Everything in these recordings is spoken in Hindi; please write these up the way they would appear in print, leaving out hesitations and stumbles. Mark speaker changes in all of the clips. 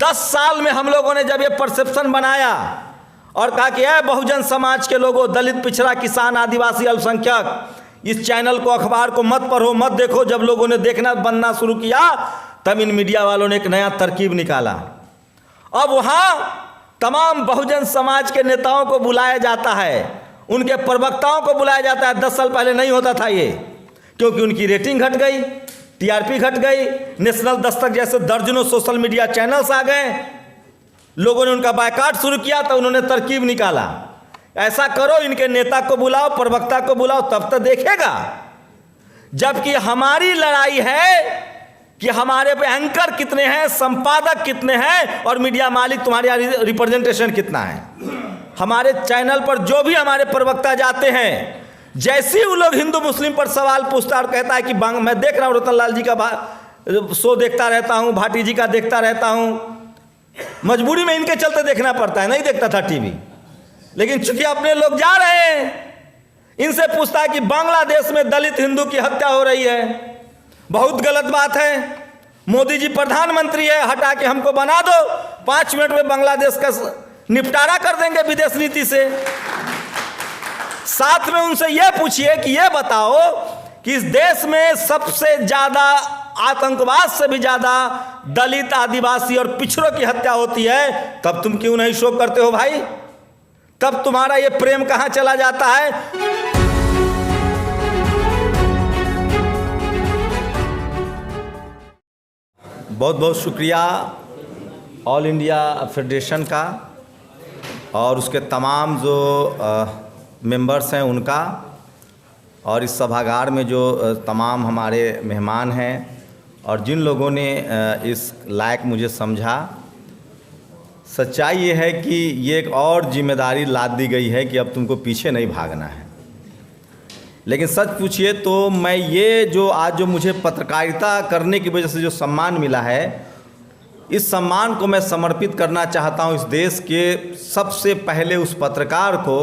Speaker 1: 10 साल में हम लोगों ने जब ये परसेप्शन बनाया और कहा कि यह बहुजन समाज के लोगों, दलित, पिछड़ा, किसान, आदिवासी, अल्पसंख्यक, इस चैनल को, अखबार को मत पढ़ो, मत देखो, जब लोगों ने देखना बनना शुरू किया तब इन मीडिया वालों ने एक नया तरकीब निकाला। अब वहाँ तमाम बहुजन समाज के नेताओं को बुलाया जाता है, उनके प्रवक्ताओं को बुलाया जाता है। 10 साल पहले नहीं होता था ये, क्योंकि उनकी रेटिंग घट गई, टीआरपी घट गई, नेशनल दस्तक जैसे दर्जनों सोशल मीडिया चैनल्स आ गए, लोगों ने उनका बायकॉट शुरू किया। तो उन्होंने तरकीब निकाला, ऐसा करो, इनके नेता को बुलाओ, प्रवक्ता को बुलाओ, तब तो देखेगा। जबकि हमारी लड़ाई है कि हमारे पे एंकर कितने हैं, संपादक कितने हैं और मीडिया मालिक तुम्हारे रिप्रेजेंटेशन कितना है। हमारे चैनल पर जो भी हमारे प्रवक्ता जाते हैं, जैसे ही वो लोग हिंदू मुस्लिम पर सवाल पूछता और कहता है कि मैं देख रहा हूँ रतन लाल जी का शो देखता रहता हूँ, भाटी जी का देखता रहता हूँ, मजबूरी में इनके चलते देखना पड़ता है, नहीं देखता था टीवी, लेकिन चूंकि अपने लोग जा रहे हैं, इनसे पूछता है कि बांग्लादेश में दलित हिंदू की हत्या हो रही है, बहुत गलत बात है, मोदी जी प्रधानमंत्री है, हटा के हमको बना दो, 5 मिनट में बांग्लादेश का निपटारा कर देंगे विदेश नीति से। साथ में उनसे यह पूछिए कि यह बताओ कि इस देश में सबसे ज्यादा, आतंकवाद से भी ज्यादा दलित, आदिवासी और पिछड़ों की हत्या होती है, तब तुम क्यों नहीं शोक करते हो भाई? तब तुम्हारा ये प्रेम कहां चला जाता है? बहुत बहुत शुक्रिया ऑल इंडिया फेडरेशन का और उसके तमाम जो मेंबर्स हैं उनका, और इस सभागार में जो तमाम हमारे मेहमान हैं और जिन लोगों ने इस लायक मुझे समझा। सच्चाई ये है कि ये एक और जिम्मेदारी लाद दी गई है कि अब तुमको पीछे नहीं भागना है। लेकिन सच पूछिए तो मैं ये जो आज जो मुझे पत्रकारिता करने की वजह से जो सम्मान मिला है, इस सम्मान को मैं समर्पित करना चाहता हूँ इस देश के सबसे पहले उस पत्रकार को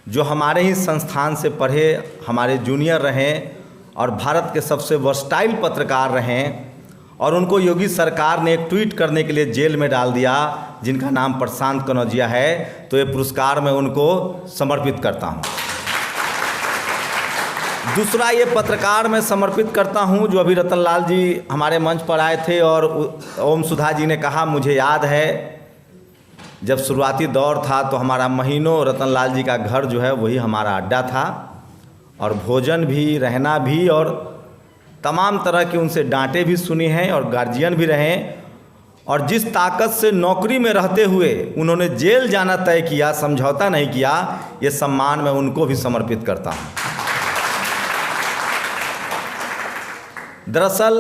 Speaker 1: जो हमारे ही संस्थान से पढ़े, हमारे जूनियर रहें और भारत के सबसे वर्सटाइल पत्रकार रहें, और उनको योगी सरकार ने एक ट्वीट करने के लिए जेल में डाल दिया, जिनका नाम प्रशांत कनौजिया है। तो ये पुरस्कार मैं उनको समर्पित करता हूँ। दूसरा ये पत्रकार मैं समर्पित करता हूँ जो अभी रतन लाल जी हमारे मंच पर आए थे और ओम सुधा जी ने कहा, मुझे याद है जब शुरुआती दौर था तो हमारा महीनों रतन लाल जी का घर जो है वही हमारा अड्डा था, और भोजन भी, रहना भी, और तमाम तरह की उनसे डांटें भी सुनी हैं और गार्जियन भी रहे। और जिस ताकत से नौकरी में रहते हुए उन्होंने जेल जाना तय किया, समझौता नहीं किया, ये सम्मान मैं उनको भी समर्पित करता हूँ। दरअसल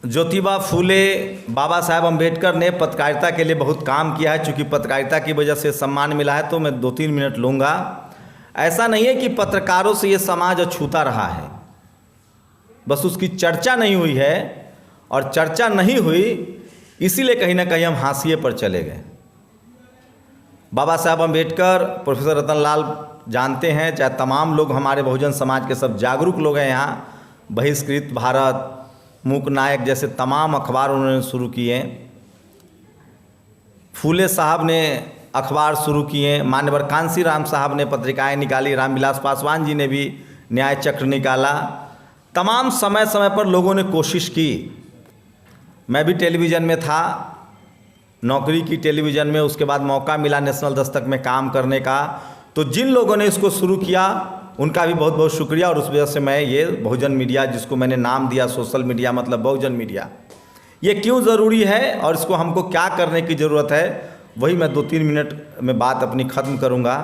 Speaker 1: ज्योतिबा फूले, बाबा साहेब अम्बेडकर ने पत्रकारिता के लिए बहुत काम किया है। चूँकि पत्रकारिता की वजह से सम्मान मिला है तो मैं 2-3 मिनट लूँगा। ऐसा नहीं है कि पत्रकारों से ये समाज अछूता रहा है, बस उसकी चर्चा नहीं हुई है, और चर्चा नहीं हुई इसीलिए कहीं ना कहीं हम हाशिए पर चले गए। बाबा साहब अम्बेडकर, प्रोफेसर रतन लाल जानते हैं, चाहे तमाम लोग हमारे बहुजन समाज के सब जागरूक लोग हैं यहाँ, बहिष्कृत भारत, मूक नायक जैसे तमाम अखबार उन्होंने शुरू किए। फूले साहब ने अखबार शुरू किए, मान्यवर कांसी राम साहब ने पत्रिकाएं निकाली, रामविलास पासवान जी ने भी न्याय चक्र निकाला। तमाम समय समय पर लोगों ने कोशिश की। मैं भी टेलीविज़न में था, नौकरी की टेलीविज़न में, उसके बाद मौका मिला नेशनल दस्तक में काम करने का। तो जिन लोगों ने इसको शुरू किया उनका भी बहुत बहुत शुक्रिया, और उस वजह से मैं ये बहुजन मीडिया, जिसको मैंने नाम दिया सोशल मीडिया मतलब बहुजन मीडिया, ये क्यों ज़रूरी है और इसको हमको क्या करने की ज़रूरत है, वही मैं 2-3 मिनट में बात अपनी ख़त्म करूँगा,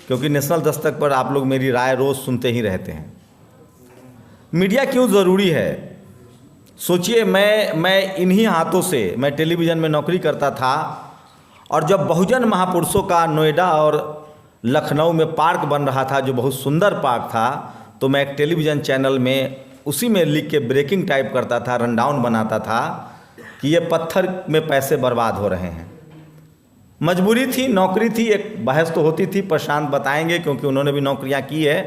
Speaker 1: क्योंकि नेशनल दस्तक पर आप लोग मेरी राय रोज़ सुनते ही रहते हैं। मीडिया क्यों ज़रूरी है? सोचिए, मैं इन्हीं हाथों से, मैं टेलीविज़न में नौकरी करता था, और जब बहुजन महापुरुषों का नोएडा और लखनऊ में पार्क बन रहा था, जो बहुत सुंदर पार्क था, तो मैं एक टेलीविज़न चैनल में उसी में लिख के ब्रेकिंग टाइप करता था, रनडाउन बनाता था कि ये पत्थर में पैसे बर्बाद हो रहे हैं। मजबूरी थी, नौकरी थी, एक बहस तो होती थी, प्रशांत बताएंगे क्योंकि उन्होंने भी नौकरियां की है।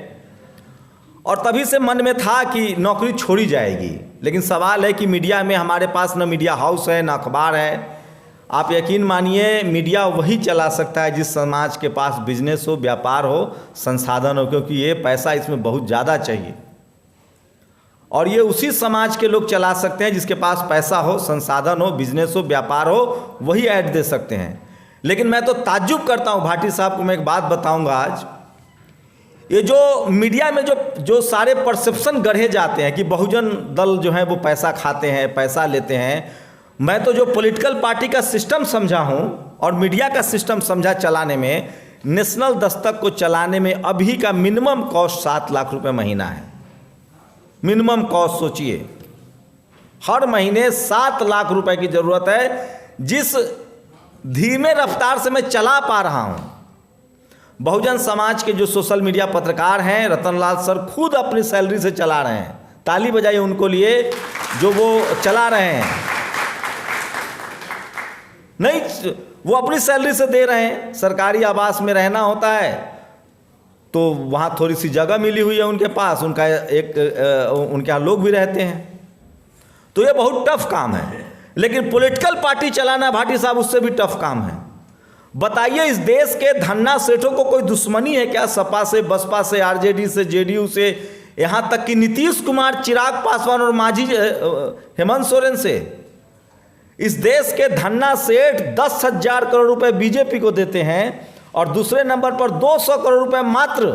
Speaker 1: और तभी से मन में था कि नौकरी छोड़ी जाएगी। लेकिन सवाल है कि मीडिया में हमारे पास न मीडिया हाउस है, न अखबार है। आप यकीन मानिए, मीडिया वही चला सकता है जिस समाज के पास बिजनेस हो, व्यापार हो, संसाधन हो, क्योंकि ये पैसा इसमें बहुत ज़्यादा चाहिए। और ये उसी समाज के लोग चला सकते हैं जिसके पास पैसा हो, संसाधन हो, बिजनेस हो, व्यापार हो, वही ऐड दे सकते हैं। लेकिन मैं तो ताज्जुब करता हूँ, भाटी साहब को मैं एक बात बताऊँगा आज। ये जो मीडिया में जो सारे परसेप्शन गढ़े जाते हैं कि बहुजन दल जो है वो पैसा खाते हैं, पैसा लेते हैं। मैं तो जो पॉलिटिकल पार्टी का सिस्टम समझा हूँ और मीडिया का सिस्टम समझा चलाने में, नेशनल दस्तक को चलाने में अभी का मिनिमम कॉस्ट 7 लाख रुपए महीना है। मिनिमम कॉस्ट सोचिए, हर महीने 7 लाख रुपए की ज़रूरत है। जिस धीमे रफ्तार से मैं चला पा रहा हूँ, बहुजन समाज के जो सोशल मीडिया पत्रकार हैं, रतनलाल सर खुद अपनी सैलरी से चला रहे हैं। ताली बजाइए उनको लिए जो वो चला रहे हैं। नहीं, वो अपनी सैलरी से दे रहे हैं। सरकारी आवास में रहना होता है तो वहाँ थोड़ी सी जगह मिली हुई है उनके पास, उनके यहाँ लोग भी रहते हैं। तो ये बहुत टफ काम है। लेकिन पॉलिटिकल पार्टी चलाना भाटी साहब उससे भी टफ काम है। बताइए, इस देश के धन्ना सेठों को कोई दुश्मनी है क्या? सपा से, बसपा से, आरजेडी से, जेडीयू से, यहाँ तक कि नीतीश कुमार, चिराग पासवान और मांझी हेमंत सोरेन से। इस देश के धन्ना सेठ 10,000 करोड़ रुपए बीजेपी को देते हैं और दूसरे नंबर पर 200 करोड़ रुपए मात्र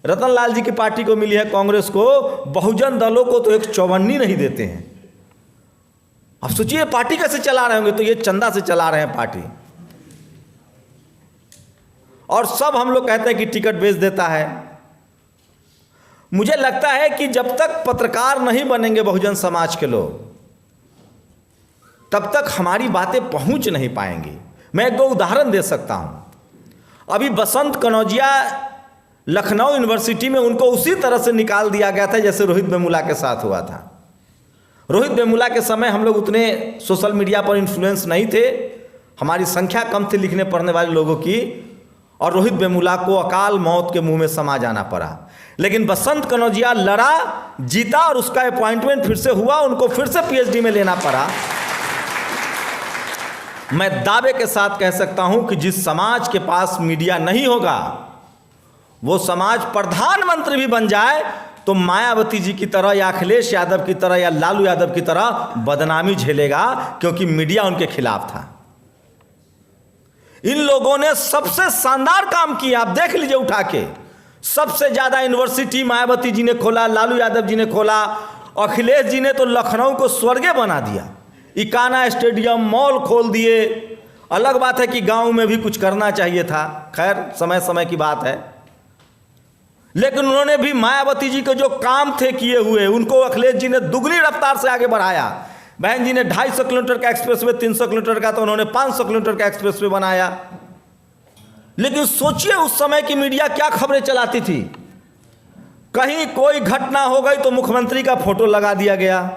Speaker 1: रतनलाल जी की पार्टी को मिली है, कांग्रेस को। बहुजन दलों को तो एक चौवन्नी नहीं देते हैं। अब सोचिए पार्टी कैसे चला रहे होंगे। तो ये चंदा से चला रहे हैं पार्टी। और सब हम लोग कहते हैं कि टिकट बेच देता है। मुझे लगता है कि जब तक पत्रकार नहीं बनेंगे बहुजन समाज के लोग, तब तक हमारी बातें पहुंच नहीं पाएंगी। मैं एक दो उदाहरण दे सकता हूं। अभी बसंत कनौजिया लखनऊ यूनिवर्सिटी में उनको उसी तरह से निकाल दिया गया था जैसे रोहित वेमुला के साथ हुआ था। रोहित वेमुला के समय हम लोग उतने सोशल मीडिया पर इन्फ्लुएंस नहीं थे, हमारी संख्या कम थी लिखने पढ़ने वाले लोगों की, और रोहित वेमुला को अकाल मौत के मुंह में समा जाना पड़ा। लेकिन बसंत कनौजिया लड़ा, जीता और उसका अपॉइंटमेंट फिर से हुआ, उनको फिर से पीएचडी में लेना पड़ा। मैं दावे के साथ कह सकता हूं कि जिस समाज के पास मीडिया नहीं होगा, वो समाज प्रधानमंत्री भी बन जाए तो मायावती जी की तरह या अखिलेश यादव की तरह या लालू यादव की तरह बदनामी झेलेगा, क्योंकि मीडिया उनके खिलाफ था। इन लोगों ने सबसे शानदार काम किया, आप देख लीजिए उठा के। सबसे ज्यादा यूनिवर्सिटी मायावती जी ने खोला, लालू यादव जी ने खोला, अखिलेश जी ने तो लखनऊ को स्वर्ग बना दिया। इकाना स्टेडियम, मॉल खोल दिए। अलग बात है कि गांव में भी कुछ करना चाहिए था, खैर समय समय की बात है। लेकिन उन्होंने भी मायावती जी के जो काम थे किए हुए, उनको अखिलेश जी ने दुगनी रफ्तार से आगे बढ़ाया। बहन जी ने 250 किलोमीटर का एक्सप्रेसवे, 300 किलोमीटर का, तो उन्होंने 500 किलोमीटर का एक्सप्रेसवे बनाया। लेकिन सोचिए उस समय की मीडिया क्या खबरें चलाती थी। कहीं कोई घटना हो गई तो मुख्यमंत्री का फोटो लगा दिया गया।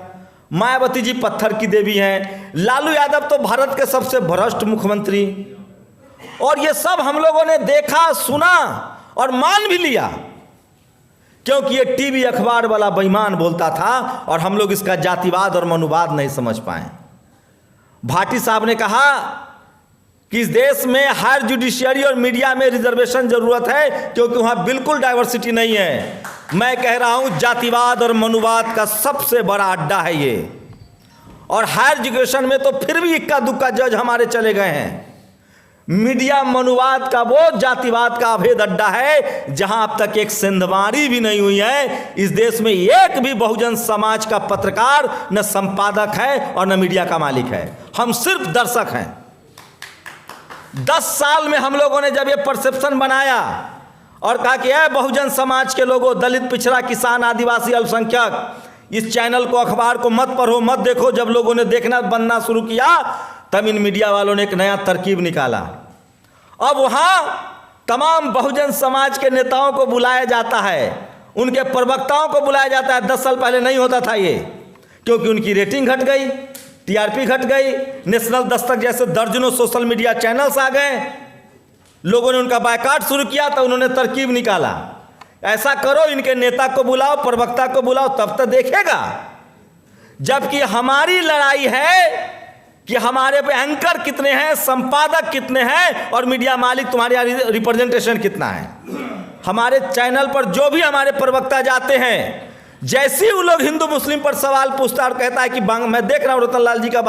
Speaker 1: मायावती जी पत्थर की देवी हैं, लालू यादव तो भारत के सबसे भ्रष्ट मुख्यमंत्री। और ये सब हम लोगों ने देखा, सुना और मान भी लिया, क्योंकि ये टीवी अखबार वाला बेईमान बोलता था और हम लोग इसका जातिवाद और मनुवाद नहीं समझ पाए। भाटी साहब ने कहा कि इस देश में हायर जुडिशियरी और मीडिया में रिजर्वेशन जरूरत है, क्योंकि वहां बिल्कुल डाइवर्सिटी नहीं है। मैं कह रहा हूं जातिवाद और मनुवाद का सबसे बड़ा अड्डा है ये। और हायर एजुकेशन में तो फिर भी इक्का दुक्का जज हमारे चले गए हैं। मीडिया मनुवाद का, वो जातिवाद का अभेद अड्डा है जहां अब तक एक सेंधमारी भी नहीं हुई है। इस देश में एक भी बहुजन समाज का पत्रकार न संपादक है और न मीडिया का मालिक है, हम सिर्फ दर्शक हैं। 10 साल में हम लोगों ने जब ये परसेप्शन बनाया और कहा कि बहुजन समाज के लोगों, दलित, पिछड़ा, किसान, आदिवासी, अल्पसंख्यक, इस चैनल को, अखबार को मत पढ़ो, मत देखो, जब लोगों ने देखना बनना शुरू किया तब इन मीडिया वालों ने एक नया तरकीब निकाला। अब वहां तमाम बहुजन समाज के नेताओं को बुलाया जाता है, उनके प्रवक्ताओं को बुलाया जाता है। 10 साल पहले नहीं होता था ये, क्योंकि उनकी रेटिंग घट गई, टीआरपी घट गई, नेशनल दस्तक जैसे दर्जनों सोशल मीडिया चैनल्स आ गए, लोगों ने उनका बायकॉट शुरू किया तो उन्होंने तरकीब निकाला। ऐसा करो, इनके नेता को बुलाओ, प्रवक्ता को बुलाओ, तब तो देखेगा। जबकि हमारी लड़ाई है कि हमारे पे एंकर कितने हैं, संपादक कितने हैं और मीडिया मालिक तुम्हारे यहाँ रिप्रेजेंटेशन कितना है। हमारे चैनल पर जो भी हमारे प्रवक्ता जाते हैं, जैसे ही वो लोग हिंदू मुस्लिम पर सवाल पूछता और कहता है कि मैं देख रहा हूँ रतनलाल जी का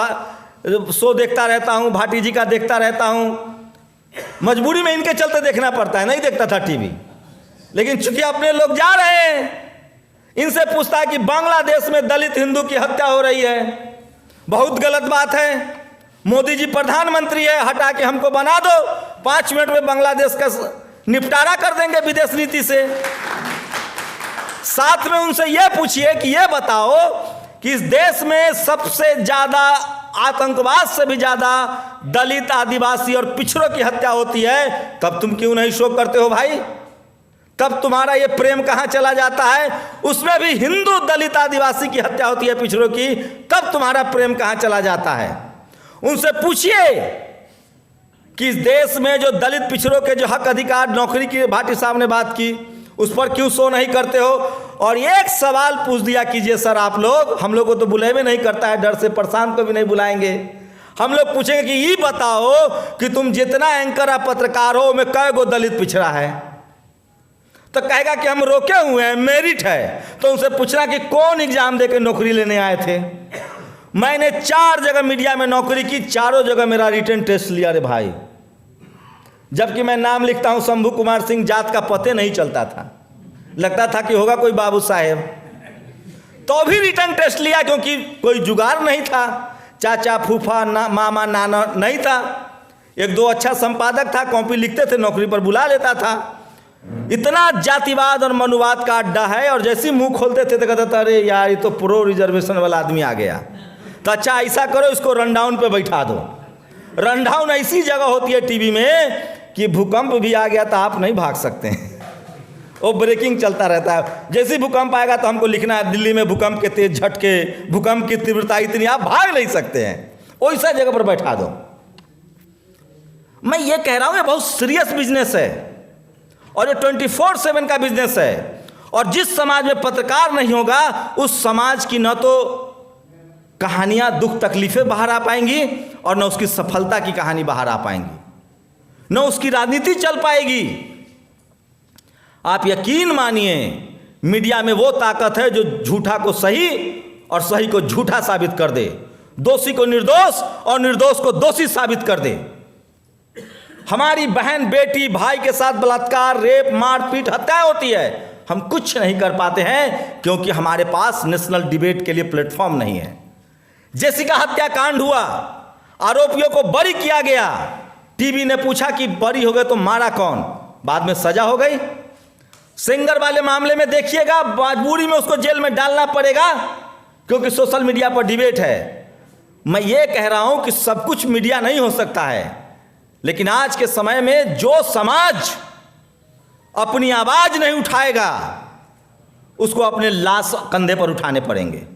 Speaker 1: शो देखता रहता हूँ, भाटी जी का देखता रहता हूँ, मजबूरी में इनके चलते देखना पड़ता है, नहीं देखता था टीवी, लेकिन चूंकि अपने लोग जा रहे हैं, इनसे पूछता है कि बांग्लादेश में दलित हिंदू की हत्या हो रही है, बहुत गलत बात है, मोदी जी प्रधानमंत्री है, हटा के हमको बना दो, 5 मिनट में बांग्लादेश का निपटारा कर देंगे विदेश नीति से। साथ में उनसे यह पूछिए कि यह बताओ कि इस देश में सबसे ज्यादा आतंकवाद से भी ज्यादा दलित, आदिवासी और पिछड़ों की हत्या होती है, तब तुम क्यों नहीं शोक करते हो भाई? तब तुम्हारा ये प्रेम कहाँ चला जाता है? उसमें भी हिंदू, दलित, आदिवासी की हत्या होती है, पिछड़ों की, तब तुम्हारा प्रेम कहाँ चला जाता है? उनसे पूछिए कि इस देश में जो दलित पिछड़ों के जो हक अधिकार, नौकरी की भाटी साहब ने बात की, उस पर क्यों शो नहीं करते हो? और एक सवाल पूछ दिया कीजिए सर आप लोग, हम लोग को तो बुलाए में नहीं करता है, डर से प्रशांत को भी नहीं बुलाएंगे। हम लोग पूछेंगे कि ये बताओ कि तुम जितना एंकर या पत्रकार हो, में कै गो दलित पिछड़ा है? तो कहेगा कि हम रोके हुए हैं, मेरिट है। तो उनसे पूछना कि कौन एग्जाम दे के नौकरी लेने आए थे? मैंने 4 जगह मीडिया में नौकरी की, चारों जगह मेरा रिटन टेस्ट लिया रे भाई। जबकि मैं नाम लिखता हूं शंभू कुमार सिंह, जात का पते नहीं चलता था, लगता था कि होगा कोई बाबू साहेब, तो भी रिटन टेस्ट लिया, क्योंकि कोई जुगाड़ नहीं था, चाचा फूफा मामा नाना नहीं था। 1-2 अच्छा संपादक था, कॉपी लिखते थे, नौकरी पर बुला लेता था। इतना जातिवाद और मनुवाद का अड्डा है, और जैसे मुंह खोलते थे तो कहते थे अरे यार ये तो प्रो रिजर्वेशन वाला आदमी आ गया। तो अच्छा ऐसा करो, इसको रनडाउन पे बैठा दो। रनडाउन ऐसी जगह होती है टीवी में कि भूकंप भी आ गया तो आप नहीं भाग सकते हैं, वो ब्रेकिंग चलता रहता है। जैसे भूकंप आएगा तो हमको लिखना है दिल्ली में भूकंप के तेज झटके, भूकंप की तीव्रता इतनी, आप भाग नहीं सकते हैं, वैसा जगह पर बैठा दो। मैं ये कह रहा हूं ये बहुत सीरियस बिजनेस है, और ये 24/7 का बिजनेस है। और जिस समाज में पत्रकार नहीं होगा, उस समाज की न तो कहानियां, दुख तकलीफें बाहर आ पाएंगी, और न उसकी सफलता की कहानी बाहर आ पाएंगी, न उसकी राजनीति चल पाएगी। आप यकीन मानिए, मीडिया में वो ताकत है जो झूठा को सही और सही को झूठा साबित कर दे, दोषी को निर्दोष और निर्दोष को दोषी साबित कर दे। हमारी बहन, बेटी, भाई के साथ बलात्कार, रेप, मारपीट, हत्या होती है, हम कुछ नहीं कर पाते हैं क्योंकि हमारे पास नेशनल डिबेट के लिए प्लेटफॉर्म नहीं है। जेसिका हत्याकांड हुआ, आरोपियों को बरी किया गया, टीवी ने पूछा कि बरी हो गए तो मारा कौन? बाद में सजा हो गई। सिंगर वाले मामले में देखिएगा, मजबूरी में उसको जेल में डालना पड़ेगा क्योंकि सोशल मीडिया पर डिबेट है। मैं ये कह रहा हूं कि सब कुछ मीडिया नहीं हो सकता है, लेकिन आज के समय में जो समाज अपनी आवाज नहीं उठाएगा, उसको अपने लाश कंधे पर उठाने पड़ेंगे।